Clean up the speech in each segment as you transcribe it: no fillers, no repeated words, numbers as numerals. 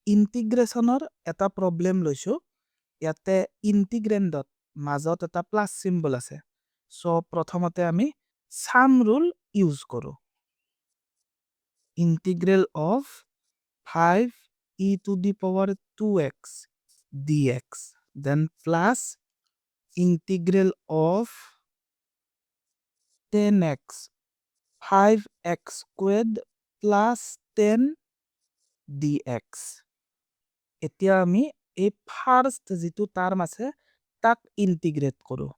ইন্টিগ্ৰেশ্যনৰ এটা প্ৰব্লেম লৈছোঁ ইয়াতে ইন্টিগ্ৰেণ্ডত মাজত এটা প্লাছ চিম্বল আছে চ' প্ৰথমতে আমি সাম ৰুল ইউজ কৰোঁ integral of 5 e to the power 2x dx then plus integral of 10x 5x squared plus 10 dx এতিয়া আমি এই ফার্স্ট যেটো টার্ম আছে তাক ইন্টিগ্রেট কৰো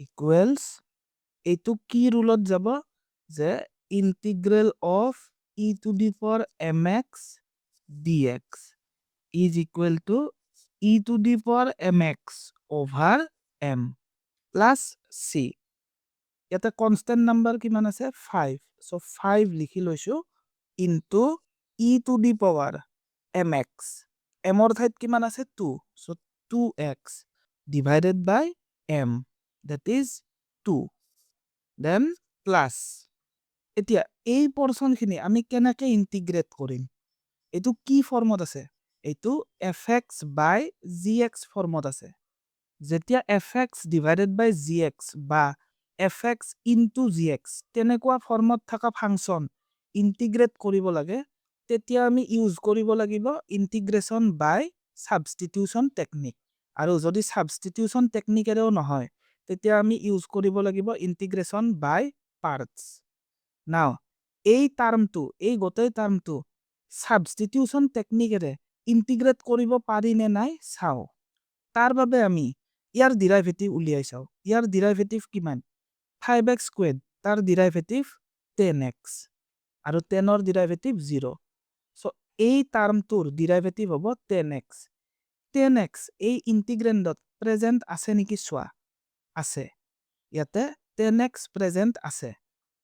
ইকুৱেলছ এইটো কি ৰুলত যাব যে integral of e to the power mx dx is equal to e to the power mx over m plus c ইয়াতে কনস্ট্যান্ট নাম্বার কিমান আছে 5 সো 5 লিখি লৈছো into e to the power mx m অৰ ঠাইত কিমান আছে 2 so 2x divided by m that is 2 then plus এতিয়া এই পোরশন খিনি আমি কেনেকে ইন্টিগ্রেট কৰিম এটো কি ফর্মত আছে এটো fx by gx ফর্মত আছে যেতিয়া fx divided by gx বা fx into gx তেনেকুৱা ফৰ্মত থকা ফাংশন ইন্টিগ্ৰেট কৰিব লাগে তেতিয়া আমি ইউজ কৰিব লাগিব ইন্টিগ্ৰেশন বাই সাবস্টিটিউশন টেকনিক আৰু যদি সাবস্টিটিউশন টেকনিকেৰেও নহয় তেতিয়া আমি ইউজ কৰিব লাগিব ইন্টিগ্ৰেশন বাই পাৰ্টস নাও এই টাৰ্মটো এই গোটেই টাৰ্মটো সাবস্টিটিউশন টেকনিকেৰে ইন্টিগ্ৰেট কৰিব পাৰি নে নাই চাও তাৰ বাবে আমি ইয়াৰ ডেৰিভেটিভ উলিয়াই চাও ইয়াৰ ডেৰিভেটিভ কিমান 5x স্কয়াৰ্ড তাৰ ডেৰিভেটিভ 10x আৰু 10 ৰ ডেৰিভেটিভ 0 সো এই টাৰ্মটোৰ ডেৰিভেটিভ হ'ব 10x 10x এই ইন্টিগ্ৰেণ্ডত প্ৰেজেন্ট আছে নেকি চোৱা আছে ইয়াতে 10x প্ৰেজেন্ট আছে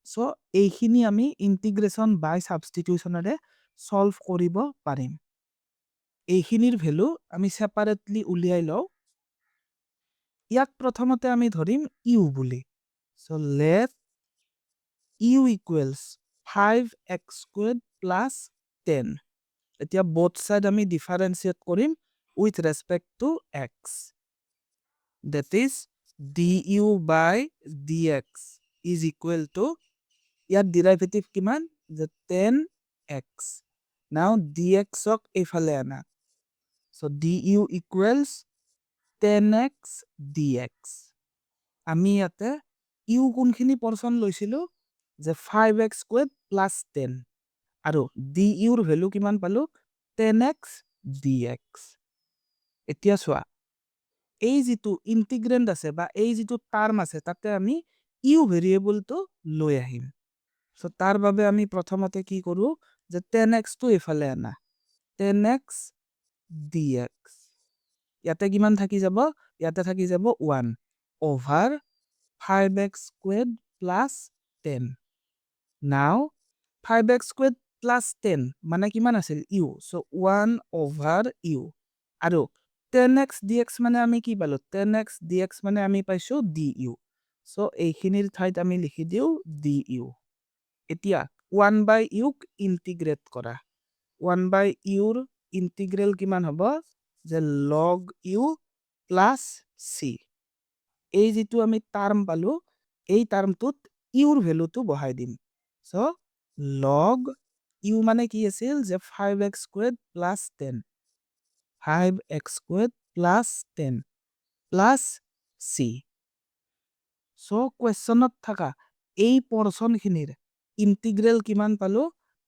সো এইখিনি আমি ইন্টিগ্ৰেশন বাই সাবস্টিটিউশনৰে সলভ কৰিব পাৰিম এইখিনিৰ ভ্যালু আমি সেপাৰেটলি উলিয়াই লও ইয়াক প্ৰথমতে আমি ধৰিম u বুলি so let u equals 5x squared plus 10 এতিয়া both side আমি differentiate কৰিম with respect to x that is du by dx is equal to year derivative কিমান যে 10x now dx ক এইফালে আনা so du equals 10x dx আমি ইয়াতে u কোনখিনি পৰসন লৈছিলো যে 5x squared plus 10 আৰু du ৰ ভ্যালু কিমান পালো 10x dx এতিয়া চোৱা এই যেটো ইন্টিগ্ৰেন্ড আছে বা এই যেটো টাৰ্ম আছে তাতে আমি u ভেৰিয়েবলটো লৈ আহিম সো তাৰ বাবে আমি প্ৰথমতে কি কৰো যে 10x টো এফালে আনা 10x dx ইয়াতে কিমান থাকি যাব ইয়াতে থাকি যাব 1 over 5x squared plus 10 now 5x squared plus 10 মানে কিমান আছিল u so 1 over u আৰু 10x dx মানে আমি কি পালো 10x dx মানে আমি পাইছো du so এইখিনিৰ ঠাইত আমি লিখি দিও du এতিয়া 1 by u ইন্টিগ্ৰেট কৰা 1 by u ৰ ইন্টিগ্ৰেল কিমান হ'ব যে log u plus c এই যেটো আমি টার্ম পালো এই টার্মটোত u ৰ ভ্যালুটো বহাই দিম সো log u মানে কি আছিল যে 5x squared plus 10 5x squared plus 10 plus c so কোৱেশ্চনত থাকা এই পোৰশন খিনিৰ ইন্টিগ্ৰেল কিমান পালো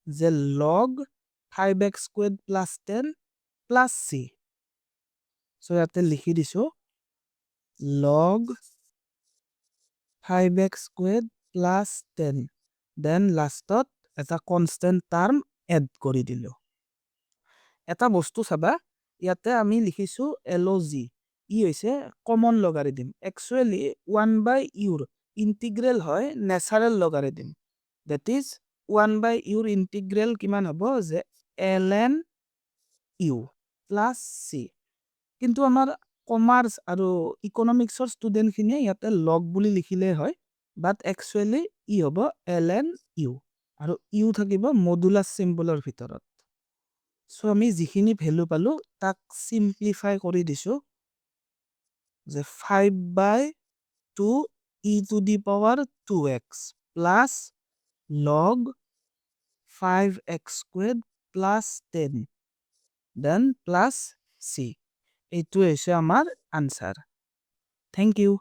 যে log 5x squared plus 10 plus c so ইয়াতে লিখি দিছো log 5x squared plus 10 then lastত এটা কনস্ট্যান্ট টার্ম এড কৰি দিলো এটা বস্তু চাবা ইয়াতে আমি লিখিছো log ই হৈছে কমন লগাৰিথম একচুয়ালি 1 by u ৰ ইন্টিগ্ৰেল হয় ন্যাচাৰাল লগাৰিথম that is 1 by u ৰ ইন্টিগ্ৰেল কিমান হ'ব যে ln u plus c কিন্তু আমাৰ কমাৰ্স আৰু ইকোনমিক্সৰ ষ্টুডেন্ট খিনিয়ে ইয়াতে লগ বুলি লিখিলে হয় বাট একচুয়ালি ই হ'ব ln u আৰু u থাকিব মডুলাস সিম্বলৰ ভিতৰত So আমি যিখিনি ভ্যালু পালো তাক সিম্পলিফাই কৰি দিছো যে 5/2 e to the power 2x plus log 5x squared plus 10 then plus c এইটো হৈছে আমাৰ আনসাৰ। Thank you.